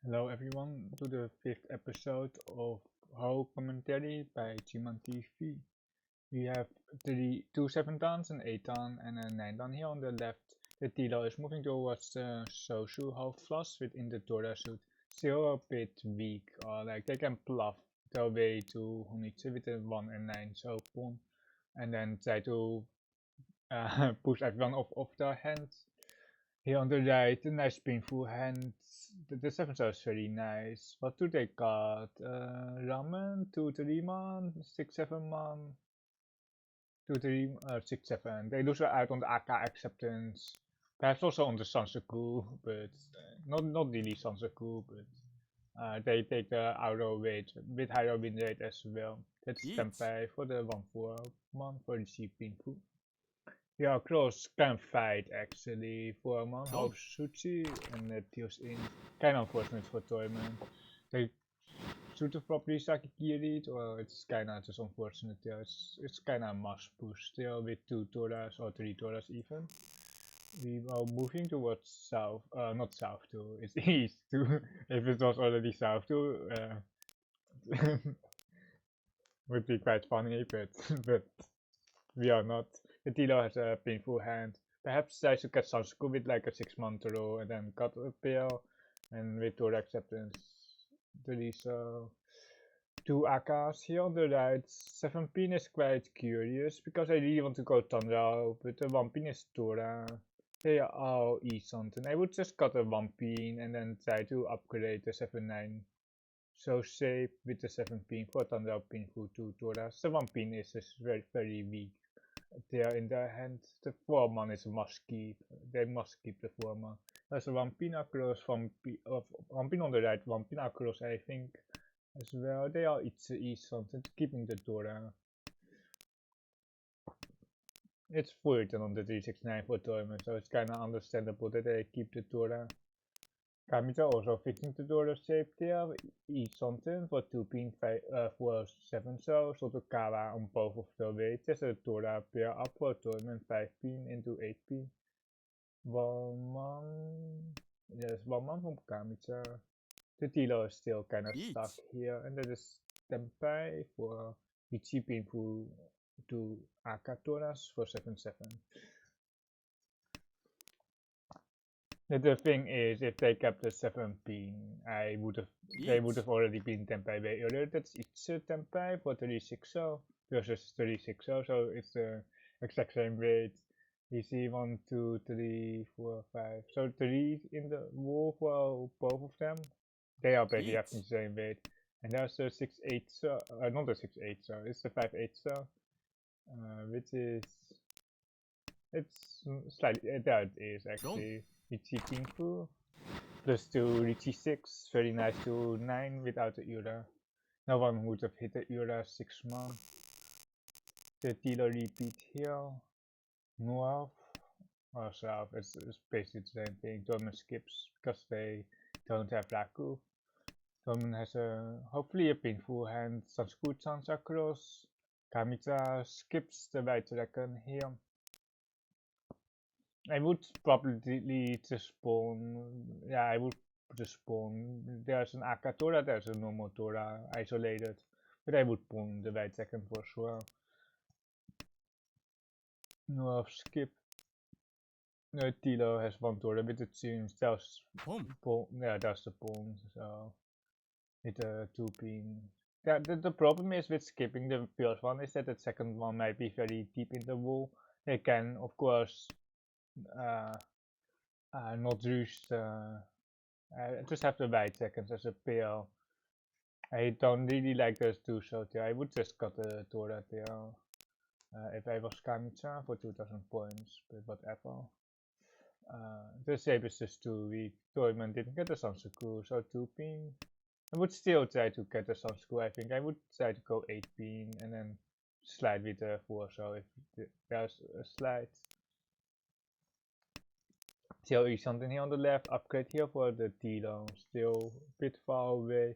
Hello everyone to the 5th episode of Houou Commentary by ChunmanTV. We have two 7-dans, an 8-dan and a 9-dan here on the left. The Tilo is moving towards the Sosu half flush within the Dora suit. Still a bit weak, or like they can bluff their way to Honitsu with the 1 and 9 so pawn. And then try to push everyone off their hands. Here on the right, a nice painful hand. The 7 is very nice. What do they got? Ramen, 2 3 man, 6 7 man, 2 3 6 7. They lose out on the AK acceptance. Perhaps also on the Sansaku, but not really Sansaku, but they take the auto weight with higher win rate as well. That's Tempai for the 1 4 man for the cheap painful. Yeah, Cross can fight actually for a month of Suchi and that deals in kind of unfortunate for Toyman. They should have probably Sakikiri, or it's kinda just unfortunate. Yeah, it's kinda must push still with 2 Toras or 3 Toras even. We are moving towards south, not south too, it's east too. If it was already south too, would be quite funny, but but we are not. The dealer has a painful hand. Perhaps I should get Sansuku with like a 6-month row and then cut a pair and with Tora acceptance. There is two Akas here on the right. 7 pin is quite curious because I really want to go Tundra, but the 1 pin is Tora. They are all E-Something. I would just cut a 1 pin and then try to upgrade the 7-9. So safe with the 7 pin for Tundra pin for 2 Toras. The 1 pin is just very weak. They are in their hand. The 4-man is a must keep. They must keep the 4-man. There's a 1 pin across, 1 pin on the right, 1 pin across I think as well. They are each something keeping the Dora. It's written on the 369 for tournament, so it's kinda understandable that they keep the Dora. Kamita also fixing the Dora shape there. Each something for 2 pin 4 7 so Kawa on both of the weights. There's a Dora pair up for tournament 5 pin into 8 pin. 1 man. Yes, 1 man from Kamita. The dealer is still kind of stuck here, and that is Tempai for Riichi Mahjong to Akatoras for 7-7. The thing is, if they kept the 7 pin, they would have already been Tempai way earlier. That's Itsu Tempai for 36 versus 36 so it's the exact same weight. You see 1, 2, 3, 4, 5. So 3 in the wall for both of them. They are basically having the same weight. And there's a 6-8 not a 6-8 it's a 5-8 which is it's slightly there it is actually. Riichi Kingfu plus 2 Riichi 6, very nice to 9 without the Ura. No one would have hit the Ura 6 man. The dealer repeat here. North or south, it's basically the same thing. Dortmund skips because they don't have Raku. Dortmund has hopefully a painful hand. Some good chance across. Kamita skips the white dragon here. I would probably just spawn. Yeah, I would just spawn. There's an Akatora, there's a normal Tora isolated. But I would spawn the white dragon for sure. North skip. No, Tilo has 1 Tora with the tunes. That's yeah, that's the pawn. So with the 2 pin. Yeah, the problem is with skipping the first one is that the second one might be very deep in the wall. They can, of course, not use just have the white seconds as a pair. I don't really like those two shots there. I would just cut the Tora there if I was Kamita for 2000 points, but whatever. The shape is just too weak. Toyman didn't get the Sansuku, so 2 pin. I would still try to get the Sansuku, I think. I would try to go 8 pin and then slide with the 4, so if there's a slide. Still is something here on the left, upgrade here for the Tilo, still a bit far away.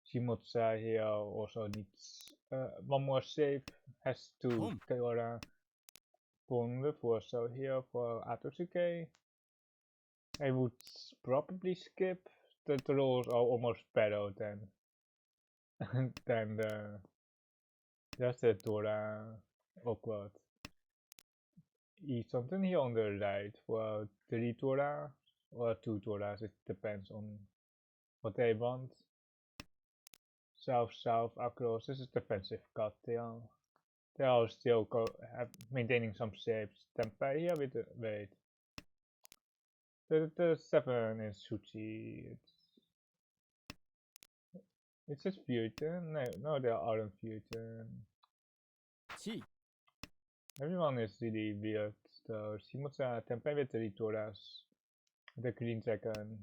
Shimotsa here also needs 1 more save, has 2 Teora. Pawn the 4, so here for Atosuke. I would probably skip the rolls are almost better than than the just the Dora awkward. Eat something here on the right for 3 Dora or 2 Doras, it depends on what they want. South, across, this is defensive cut, they are still maintaining some shapes. Tempeh here with the, wait. The 7 is Suchi, it's just Futon? No, they aren't Futon. Everyone is really weird, so Shimotsa Tempeh with 3 Doras. The green dragon,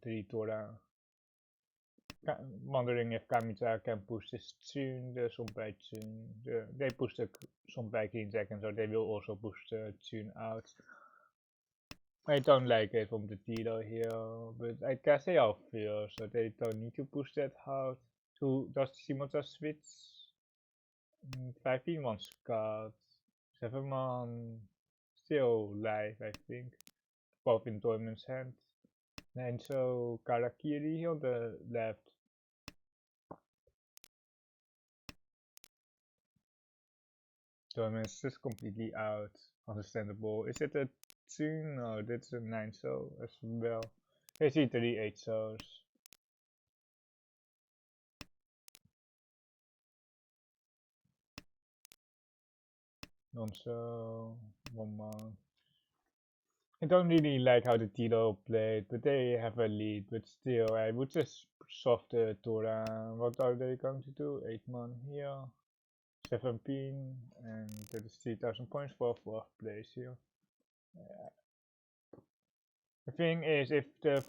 3 Dora. Wondering if Kamita can push this tune, the Sonpai tune. They push the Sonpai green dragon, so they will also push the tune out. I don't like it from the dealer here, but I guess they are fair, so they don't need to push that hard. Does Shimota switch? 5 1 Scott. 7 man still live, I think. Both in Toyman's hand. And so Karakiri here on the left. Toyman is just completely out. Understandable. Is it a 2? No, that's a 9 so as well. I see 3 8 so's. Non-so, 1 man. I don't really like how the Tito played, but they have a lead, but still, I would just soft the Tora. What are they going to do? 8 man here, 17, and that is 3000 points for 4th place here. The thing is, if the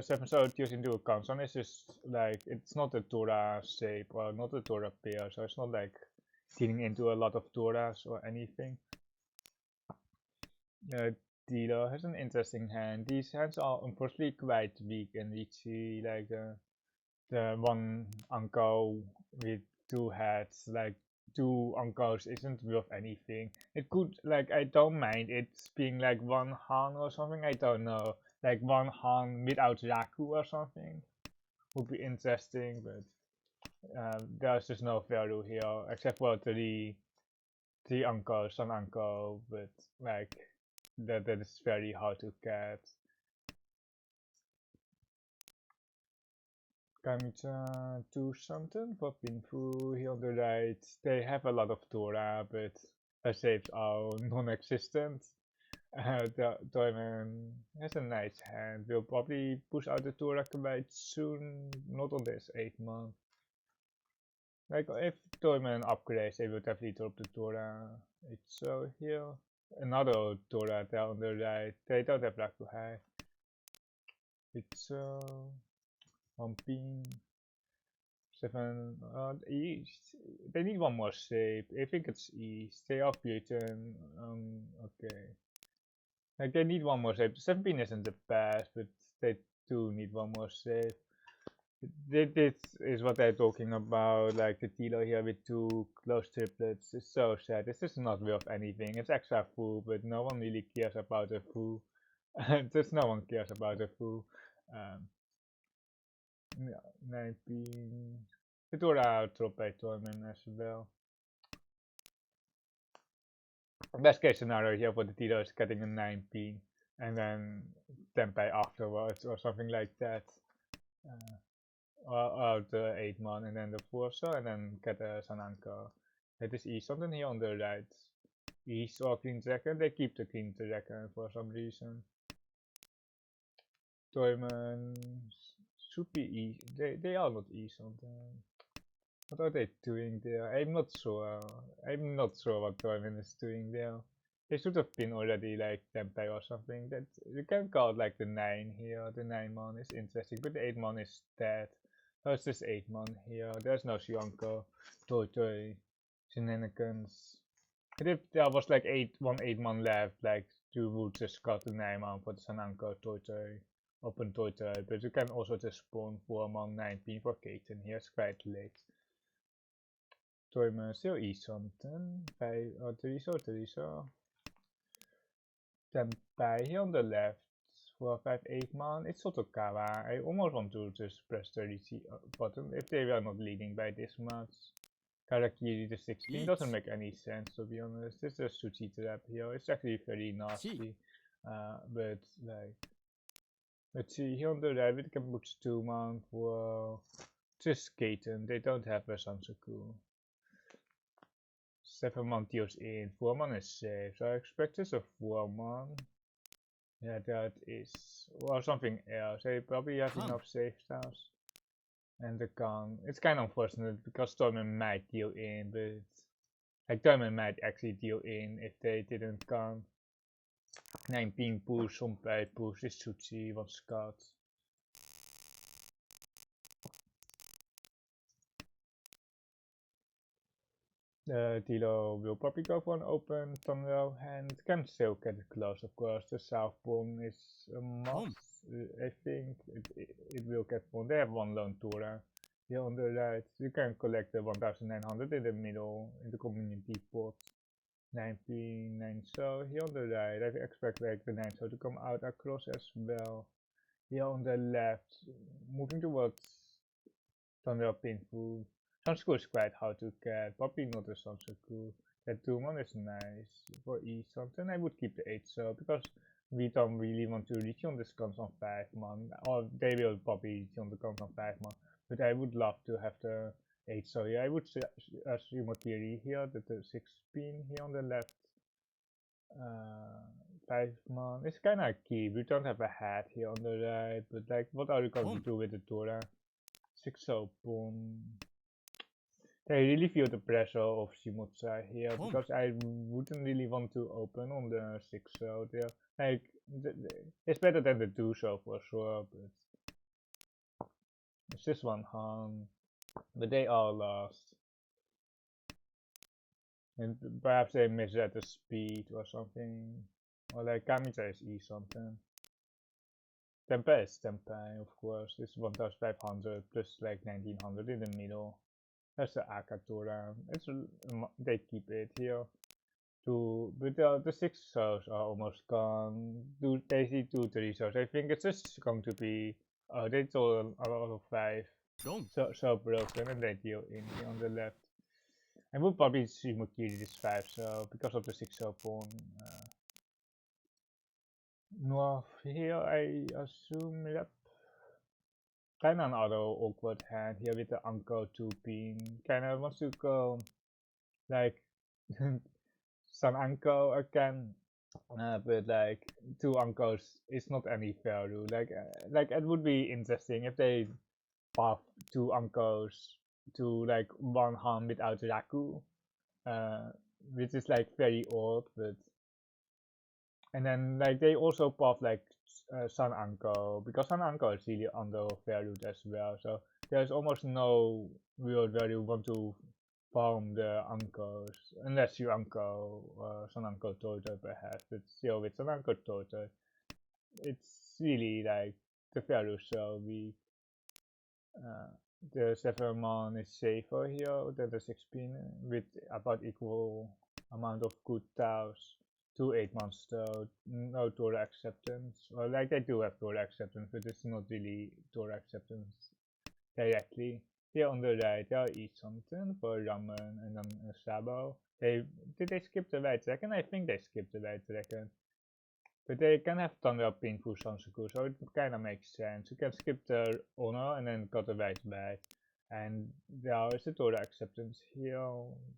7 so takes into account, so it's just like, it's not a Tora shape or not a Tora pair, so it's not like getting into a lot of Toras or anything. Tito has an interesting hand. These hands are unfortunately quite weak in Riichi, like the one Ankous with 2 heads, like 2 Ankous isn't worth anything. It could, like, I don't mind it being like 1 Han or something, I don't know. Like 1 Han without Raku or something would be interesting, but there's just no value here, except for 3 Ankous, Sun Ankous, but like, that is very hard to get. Kamita do something for Pinfu here on the right. They have a lot of Tora, but their shapes are non-existent. The Toyman has a nice hand. Will probably push out the Tora quite soon. Not on this 8 month. Like if Toyman upgrades, they will definitely drop the Tora. It's so here. Another Tora there on the right. They don't have black to high. It's so. 1 pin. 7 east. They need 1 more shape. I think it's east. They are Putin. Okay. Like they need 1 more shape. 7 pin isn't the best, but they do need 1 more shape. This is what they're talking about, like the dealer here with 2 close triplets. It's so sad. This is not worth anything. It's extra full, but no one really cares about the full. Just no one cares about the full. 19. It would drop by Toyman as well. Best case scenario here for the Tito is getting a 19 and then Tempeh afterwards or something like that. Or the 8 man and then the 4 so and then get a Sananko. It is east something here on the right. East or Green Dragon, they keep the Green Dragon for some reason. Toyman should be east. They are not east something. What are they doing there? I'm not sure. I'm not sure what Toyman is doing there. They should have been already like Tempeh or something. That you can call it like the 9 here. The 9 man is interesting, but the 8 man is dead. So it's just 8 man here. There's no Shionko, Toy, shenanigans. But if there was like 8 man left, like you would just cut the 9 man for the Sananko, Toy, open Toy, but you can also just spawn 4 man 19 for Katen. Here it's quite late. Toyman still eat something. 5 or 3 so. Tempeh here on the left. 4, 5, 8 man. It's Sotokawa. I almost want to just press the Riichi button if they were not leading by this much. Karakiri the 16 doesn't make any sense, to be honest. It's a Tsuchi trap here. It's actually very nasty. But like, let's see, here on the right we can put 2 man for just Kaiten. They don't have a Sansaku. 7 man deals in, 4 man is safe, so I expect this a 4 man. Yeah, that is, well, something else. They probably have enough safe stuffs. And the gun. It's kind of unfortunate because Stormen might deal in, but like Stormen might actually deal in if they didn't come. 19 push, some bij push is Tsuchi, wat Scout. The dealer will probably go for an open tunnel and can still get it close, of course. The south pawn is a must. I think it will get one. They have one lone Tora. Here on the right, you can collect the 1900 in the middle in the community pot. 99, so here on the right, I expect like the 9 so to come out across as well. Here on the left, moving towards Thunder Pinfu. Sansaku is quite hard to get, probably not a Sansaku. That 2-1 is nice for something. I would keep the 8 so because we don't really want to reach on this guns on 5 man, or they will probably reach on the guns on 5 man, but I would love to have the 8 so yeah, I would assume a theory here that the 6 pin here on the left. 5 man, it's kinda key. We don't have a hat here on the right, but like what are we going to do with the Tora? 6 so pawn. They really feel the pressure of Shimotsa here because I wouldn't really want to open on the 6 so there. Like it's better than the 2 so for sure, but it's just one hand. But they are lost. And perhaps they misread the speed or something. Or like Kamicha is E something. Tempai is Tempai, of course. It's 1500 plus like 1900 in the middle. That's the Akatora. It's they keep it here. But the 6 shows are almost gone. They see 2, 3 shows. I think it's just going to be. They told a lot of 5. So broken, and they deal in here on the left. I would probably see Mukiri this 5 so because of the 6 so pawn. North here, I assume, yep. Kinda another awkward hand here with the Ankous 2 pin. Kinda wants to go like some Ankous again, but like 2 Ankous is not any value. Like it would be interesting if they buff 2 Ankous to like 1 hand without Raku, which is like very odd, but and then like they also buff like Sun Ankous because Sun Ankous is really undervalued as well, so there's almost no real value want to farm the Ankous unless you Ankous Sun Ankous Toto perhaps, but still with Sun Ankous Toto it's really like the value so weak. The 7 man is safer here than the 6 pin with about equal amount of good tiles. 2 8 months though, no Tora acceptance. Well, like they do have Tora acceptance, but it's not really Tora acceptance directly. Here on the right, they'll eat something for ramen and then a sabo. Did they skip the white dragon? I think they skipped the white dragon. But they can have Thunder Pinfu Sansaku, so it kinda makes sense. You can skip the honor and then cut the white back. And there is a Tora acceptance here,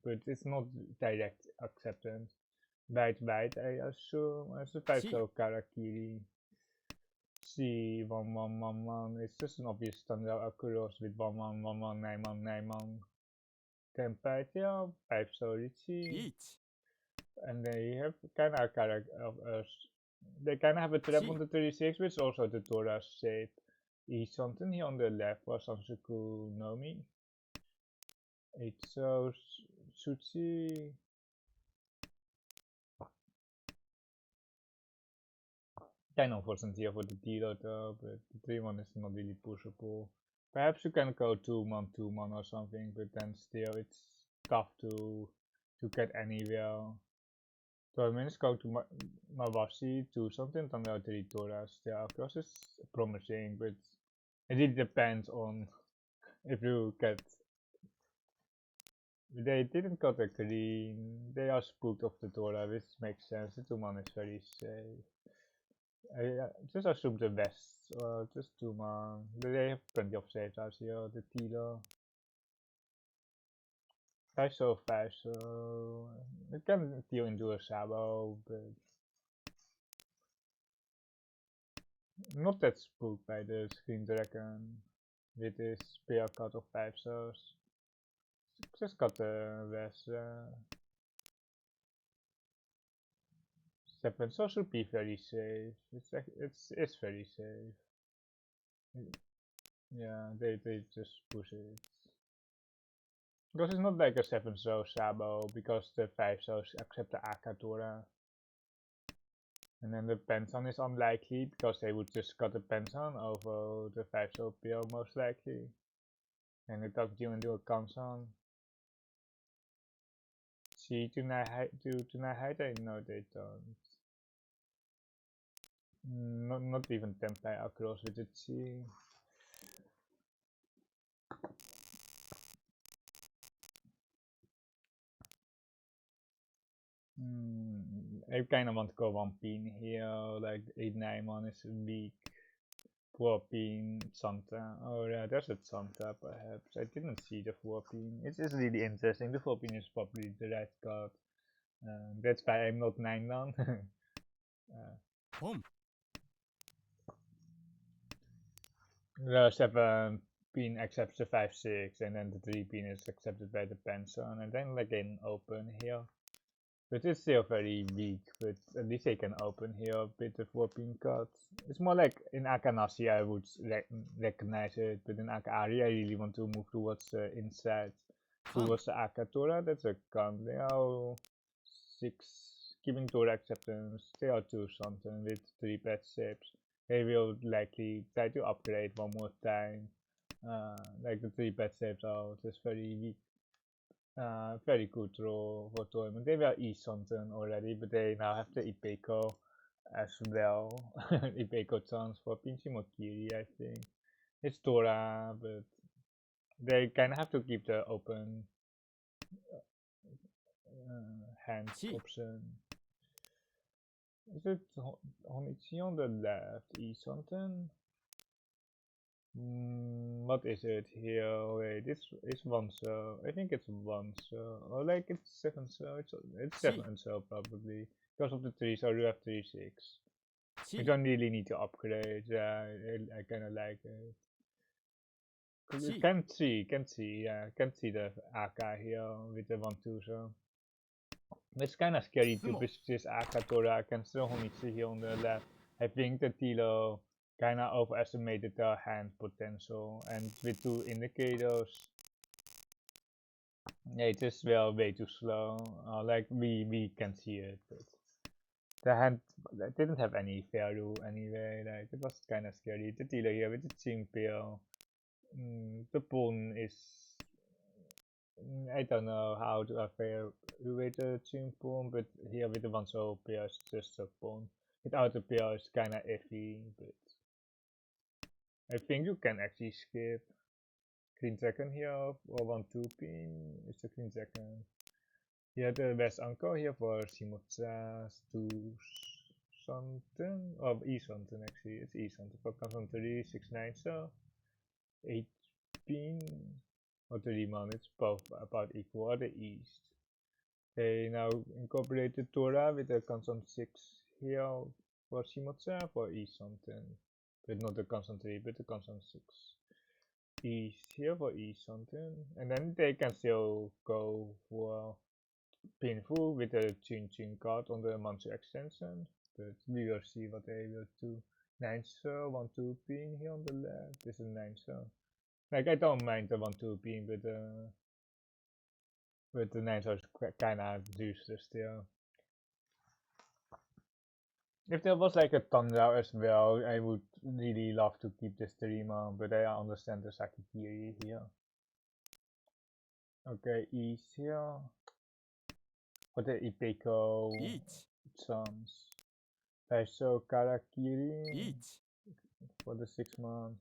but it's not direct acceptance. White, I assume. It's a 5 so Karakiri. C 1111. It's just an obvious standard across with 1111 9 Tempai, yeah, 5 so Riichi. And they have kinda they kinda have a trap on the 36, which is also the Tora shape. Eat something here on the left was Sansaku Nomi. 8 so Tsuchi. Kind of unfortunate here for the dealer though, but the 3-1 is not really pushable. Perhaps you can go 2-man or something, but then still it's tough to get anywhere. So I'm just going to Mawashi to something on the 3 Toras. The Ankous is promising, but it really depends on if you get. They didn't got a green. They are spooked of the Tora, which makes sense. The 2-man is very safe. I just assume the West, just 2-man. They have plenty of safe house here. The Tilo. 5 so 5 so. It can deal into a Sabo, but not that spooked by the Screen Dragon with his spear cut of 5 souls. Just got the West. 7 souls should be very safe. It's very safe. Yeah, they just push it. Because it's not like a 7 soul Sabo, because the 5 souls accept the Akatora. And then the Penson is unlikely, because they would just cut the Penson over the 5 soul PO most likely. And it doesn't deal into a Kansan. See, tonight hide? No, they don't. Not even Tempai across with the Chi. I kind of want to go 1 pin here, like 8-9 1 is weak. 4 pin Santa. Oh yeah, there's a Santa perhaps. I didn't see the 4 pin. It's really interesting. The 4 pin is probably the right card. That's why I'm not 9 down. The 7 pin accepts the 5-6, and then the 3 pin is accepted by the Penson, and then again open here. But it's still very weak, but at least they can open here with the 4 pin cards. It's more like in Akanashi I would recognize it, but in Akari I really want to move towards inside, towards the Akatora. That's a count. They are 6, keeping Tora acceptance. They are 2 something with 3 pet shapes. They will likely try to upgrade one more time. Like the 3 pet shapes are just very weak. Very good draw for tournament. They were E-something already, but they now have the Ipeco as well. Ipeco chance for Pinchimokiri, I think. It's Tora, but they kind of have to keep the open hand option. Is it Honichi on the left? E-something? What is it here? Wait, this is 1 so. I think it's 1 so. Or like it's 7 so. It's 7 so probably. Because of the 3 so you have 3 6. You don't really need to upgrade. Yeah, I kinda like it. Can see the AK here with the 1 2 so. It's kinda scary to push this AK Tora against the Honichi here on the left. I think the Tilo kinda overestimated the hand potential, and with 2 indicators, yeah, it is well way too slow. Like we can see it, but the hand didn't have any value anyway. Like it was kinda scary. The dealer here with the Chimpio, the pawn is. I don't know how to evaluate the pawn, but here with the 1 so pair is just a pawn. Without the pair is kinda iffy, but I think you can actually skip Green second here or 1 2 pin. It's a green second. Here the West Anko here for Shimocha's 2 something or E something actually. It's E something for Kansan 3 6 9 so 8 pin or 3 man. It's both about equal at the east. They now incorporated Tora with the Kansan 6 here for Shimocha for E something. But not the Kansan 3 but the Kansan 6. East here for East something, and then they can still go for painful with the Chin card on the Manchu extension, but we will see what they will do. 9 so 1 2 pin here on the left. This is 9 so. Like I don't mind the 1 2 pin, but the 9 so is kinda useless still. If there was like a Thunder as well, I would really love to keep this 3-man, but I understand the Sakikiri here. Okay, east here. for the Ipeko Riichi. chance. So Karakiri Riichi. for the 6 months.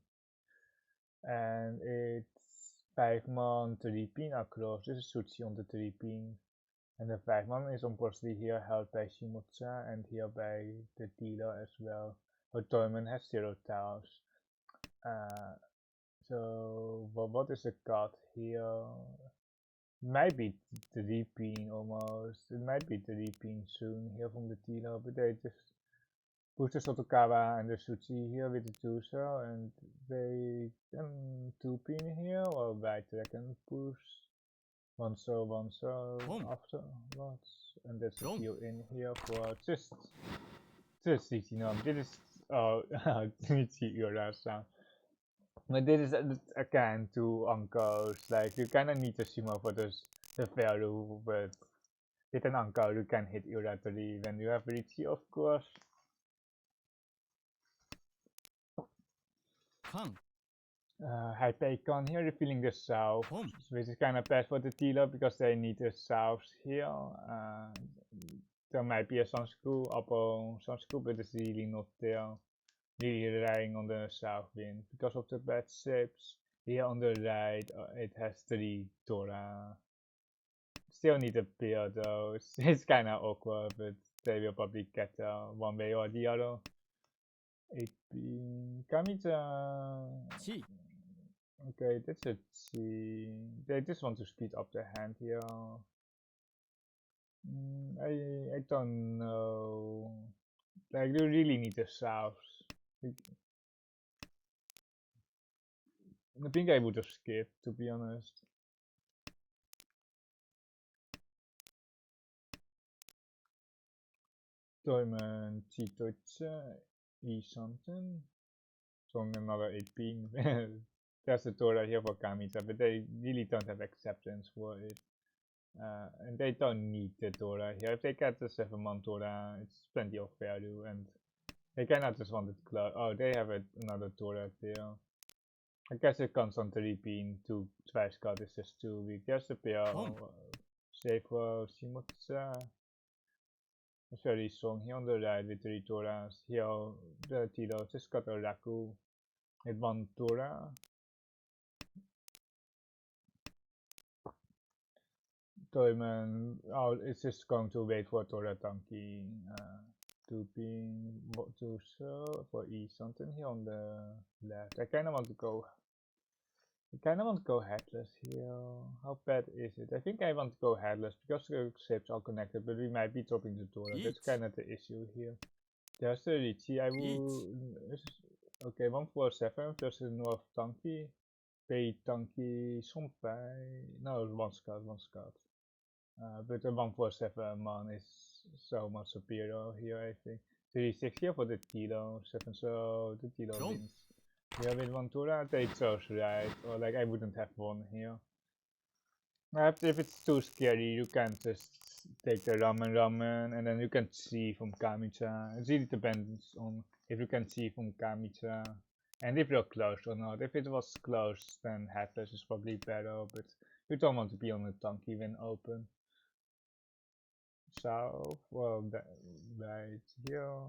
And it's 5 months 3 pin across. This is Suchi on the 3 pin. And the 5 month is unfortunately here held by Shimotsa and here by the dealer as well. But Toyman has 0 tiles. So what is the cut here? Might be 3 pin almost. It might be 3 pin soon here from the dealer, but they just push the Sotokawa and the Suchi here with the Tuso, and they can 2 pin here, or right they can push one so afterwards, and that's a deal in here for just 69. This is Riichi Urasan. But this is again to Ankous, like you kinda need to Shima for the value, but with an Ankous you can hit Uratari when you have Riichi, of course. Hypecon here revealing the south, which is kind of bad for the dealer because they need the south here. There might be a Sunscrew, Apple Sunscrew, but it's really not there. Really relying on the south wind because of the bad shapes. Here on the right, it has 3 Dora. Still need a pair though. It's kind of awkward, but they will probably get one way or the other. 8 Kamita. Okay, that's a C. They just want to speed up the hand here. I don't know. Like you really need the souths. I think I would have skipped, to be honest. Diamond, Chitocha, E something. So another 8 pin. There's a Dora here for Kamita, but they really don't have acceptance for it. And they don't need the Dora here. If they get the 7-month Dora, it's plenty of value, and they cannot just want it close. Oh, they have another Dora there. I guess it comes on 3 pin to twice cut is just too weak. There's a pair save for Shimotsa. It's very strong here on the right with 3 Doras. Here the Tilo just got a Raku with 1 Dora. Toyman, oh, it's just going to wait for Dora Donkey to ping to show for E something here on the left. I kinda want to go headless here. How bad is it? I think I want to go headless because the shapes are connected, but we might be dropping the Dora. That's kind of the issue here. There's the Riichi. I will. Okay, 147 versus North Donkey. Bay Donkey, Sompai. No, one scout. But the 147 man is so much superior here, I think. 36 here for the Tilo. 7, so the Tilo wins. Here with 1 Tura, they chose right. Or like I wouldn't have won here. If it's too scary, you can just take the ramen and then you can see from Kamicha. It really depends on if you can see from Kamicha and if you're close or not. If it was close, then headless is probably better, but you don't want to be on a donkey when open. So, well, right here.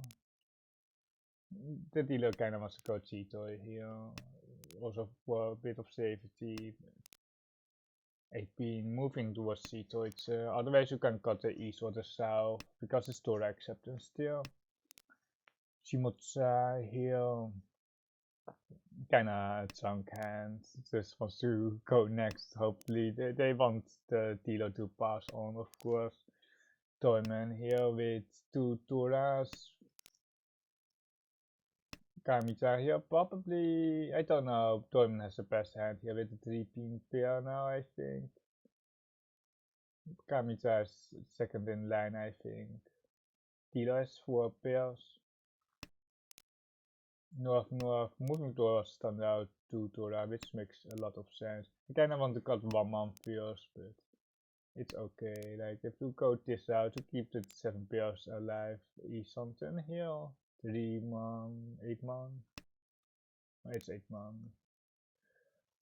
The dealer kind of wants to go Cheetoy here. Also for a bit of safety. 8 moving towards Cheetoy. Otherwise you can cut the east or the south because it's Dora acceptance still. Shimotsa here. Kinda junk hand. Just wants to go next. Hopefully they want the dealer to pass on, of course. Toyman here with 2 Doras. Kamita here, probably, I don't know, Toyman has the best hand here with the 3 pin pair now, I think. Kamita is second in line, I think. Tilo has 4 pairs. North, moving towards stand out 2 Dora, which makes a lot of sense. I kinda want to cut 1 man first, but it's okay. Like, if you go this out to keep the 7 pairs alive, is something here. 3 man, 8 man. It's 8 man.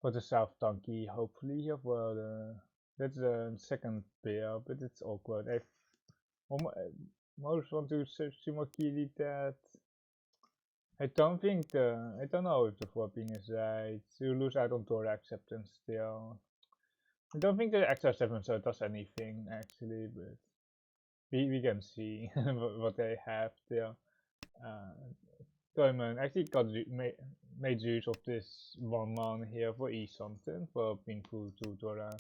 For the South Donkey, hopefully here for the... That's the second pair, but it's awkward. Most want to Sumakiri that. I don't know if the 4-pin is right. You lose out on Torah acceptance still. I don't think the extra 7 so does anything actually, but we can see what they have there. Toyman actually made use of this 1-man here for something for Pinku to Torah.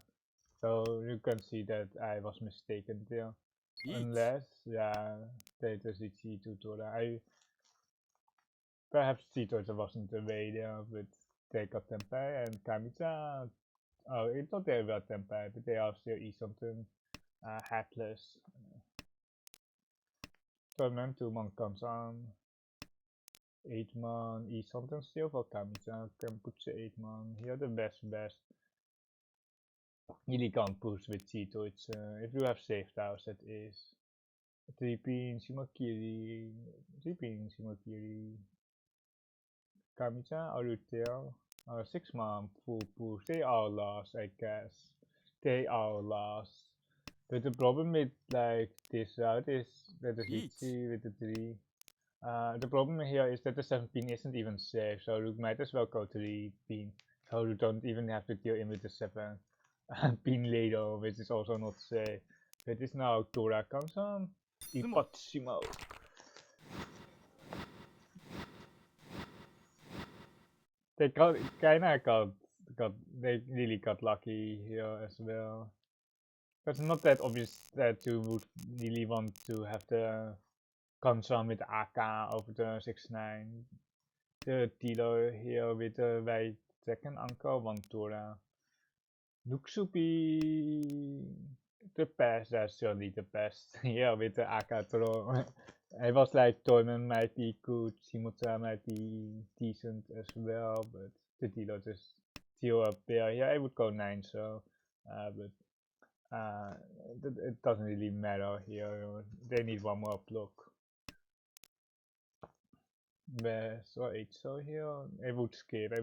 So you can see that I was mistaken there. Unless, yeah, they just Riichi to Torah. Perhaps Cheetos wasn't the way there, but they got Tempai and Kamicha. Oh, it's not they were Tempai, but they are still something hapless. Toyman 2-man comes on. 8-man something still for Kamicha. Can put the 8-man here, the best. Really can't push with Cheetos. If you have saved house, that is. 3-pin Shimakiri. 3-pin Shimakiri. Kamicha, Aruteo. 6-man full push. They are lost, I guess. They are lost. But the problem with like this route is that the Riichi with the 3. The problem here is that the 7-pin isn't even safe, so you might as well go to the 3-pin. So you don't even have to deal in with the 7-pin later, which is also not safe. It is now Tora comes on. Ipatsimo. They they really got lucky here as well. But it's not that obvious that you would really want to have the Kansam with AK over the 6-9. The Tilo here with the right second Anko, 1 Tora. Looks to be the best, that's surely the best. Yeah, with the AK throw. I was like, Toyman might be good, Shimocha might be decent as well, but the Tilo just steal up there. Yeah, I would go 9, so, but it doesn't really matter here. They need 1 more block. Best or 8 so here. I would skip,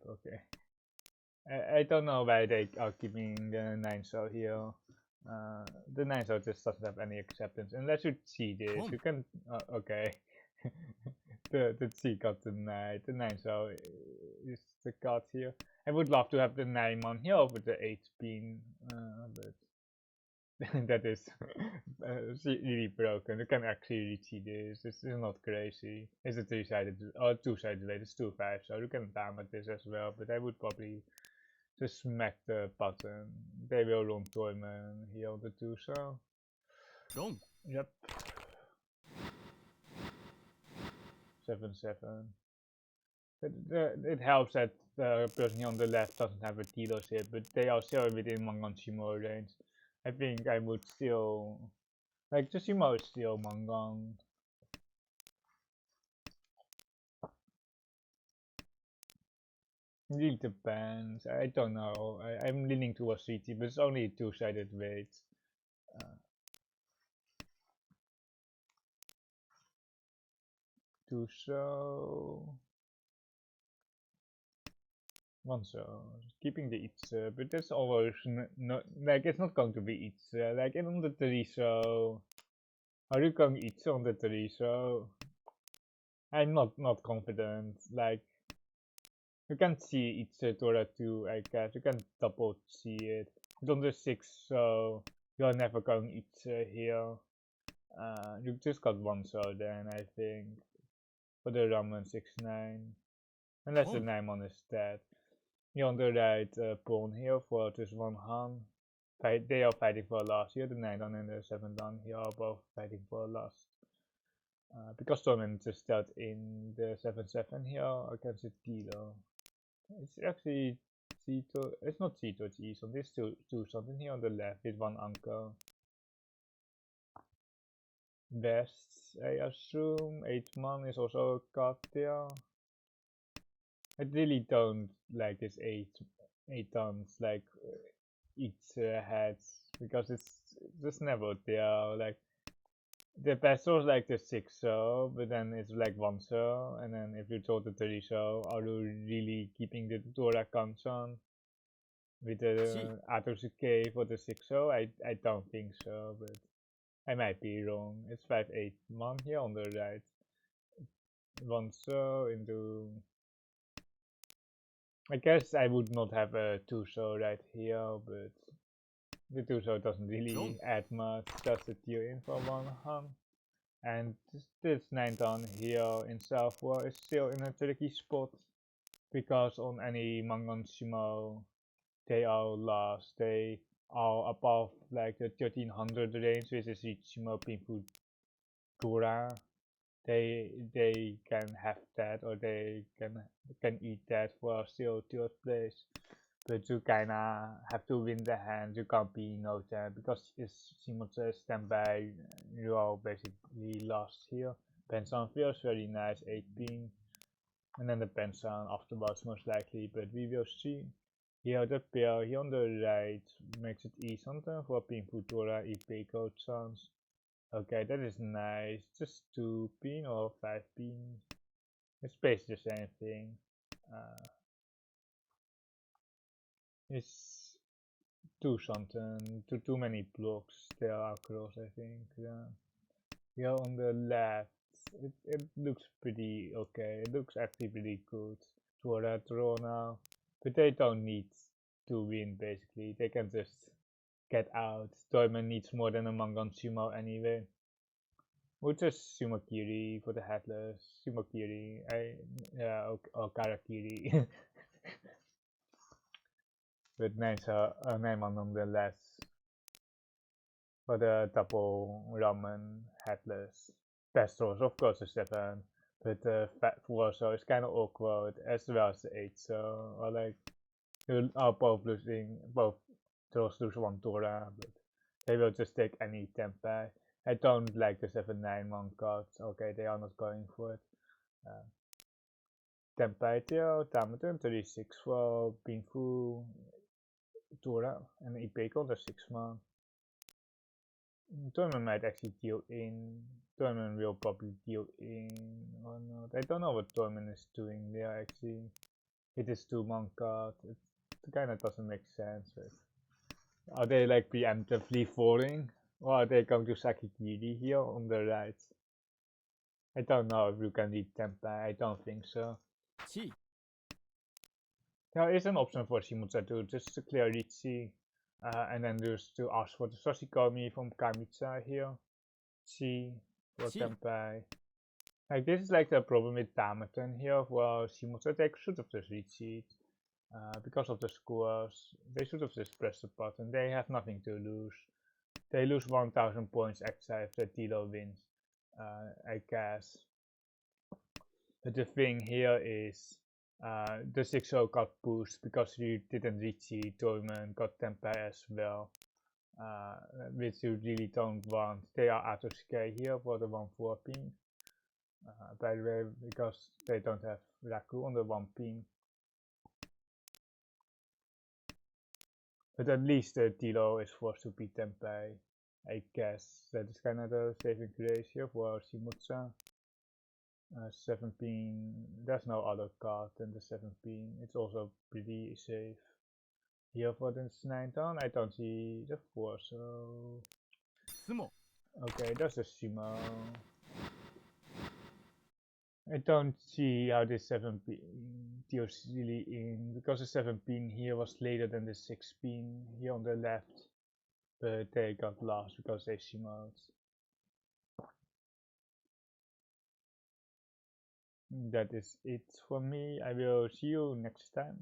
okay. I don't know why they are keeping the 9 so here. The 9 so just doesn't have any acceptance unless you see this. You can okay. the C got denied. The 9 so is the card here. I would love to have the 9-man here over the 8-pin, but that is really broken. You can actually see this. This is not crazy. It's a 3-sided or 2-sided blade. It's 2-5, so you can damage this as well. But I would probably just smack the button. They will run Toyman here on the 2, so. Wrong. Yep. 7-7. It helps that the person here on the left doesn't have a Tilos hit, but they are still within Mangan Shimo range. I think I would still. Like, the Shimo is still Mangan. It really depends. I don't know. I'm leaning towards CT, but it's only a 2-sided weight. Two so. 1 so. Keeping the Itse, but that's always not like it's not going to be Itse. Like on the 3 so. Are you going Itse on the 3 so? I'm not confident. Like you can see Itse Tora 2, I guess. You can double see it. But on the 6 so you're never going Itse here. You just got 1 so then I think. For the Ramen 6-9. Unless the 9-man is dead. Here on the right pawn here for just 1 Han. They are fighting for last here. The 9-dan and the 7-dan here are both fighting for last. Because Torment just dealt in the 7-7 here against the Tilo. It's actually Zito. It's not Zito, it's Eson. There's two something here on the left with 1 Anko. West, I assume 8-man is also a card there. I really don't like this 8 tons like each heads because it's just never there. Like the best was like the 6 so, but then it's like 1 so, and then if you told the 3 so, are you really keeping the Dora Kansan with the Atosuke for the 6 so? I don't think so, but I might be wrong. It's 581 here on the right. One so into. I guess I would not have a 2 so right here, but the 2 so doesn't really add much. Just a deal in for one hand. And this 9 down here in South War is still in a tricky spot. Because on any Mangon Shimo they are last. They are above like the 1300 range, which is Riichi Pinfu Tura. They can have that, or they can eat that for still third place. But you kinda have to win the hand. You can't be no time because it's Simon standby. You are basically lost here. Pensan feels very nice, 8 pin. And then the Pensan afterwards most likely, but we will see. Here the pair here on the right makes it easy something for Pin Futura EP code chance. Okay, that is nice. Just 2 pin or 5 pin. It's basically the same thing. It's something, too many blocks there are across, I think. Yeah. Here on the left, it looks pretty okay. It looks actually pretty good. Tora draw now, but they don't need to win basically. They can just get out. Toyman needs more than a Mangon Sumo anyway. Or just Sumakiri for the headless. Sumakiri, yeah, or Karakiri. With 9 man on the less. For the double ramen headless. Pestros, of course, a 7. But the fat 4 so it's kind of awkward, as well as the 8 so. Or like, you are both losing, both trolls lose 1 Tora, but they will just take any tempai. I don't like the 7-9-1 cards. Okay, they are not going for it. Tempai Teo, Tamaton 36 for Pinfu Tora, and Ipeko the 6-man. Tournament might actually deal in. Tournament will probably deal in or not. I don't know what Tournament is doing there actually. It is 2-man card. It kinda doesn't make sense. But are they like preemptively falling? Or are they going to Sakigiri here on the right? I don't know if you can read Tempai. I don't think so. There is an option for Shimutsa to just to clear Riichi. And then just to ask for the Sashikomi from Kamitsa here. C for Tempai. Like this is like the problem with Tamaton here. Well, Shimutsa they should have just Riichi. Because of the scores, they should have just pressed the button. They have nothing to lose. They lose 1000 points extra if the Tilo wins, I guess. But the thing here is, the 6-0 got pushed because you didn't reach the tournament, got Tempai as well, which you really don't want. They are out of scale here for the 1-4 pin. By the way, because they don't have Raku on the 1 pin. But at least the Tilo is forced to beat Tempai. I guess that is kind of the saving grace here for Shimutsa. 7 pin, there's no other card than the 7 pin. It's also pretty safe. Here for this 9 down, I don't see the 4, so. Okay, that's a Sumo. I don't see how this 7 pin deals really in, because the 7 pin here was later than the 6 pin here on the left, but they got lost because they Sumoed. That is it for me. I will see you next time.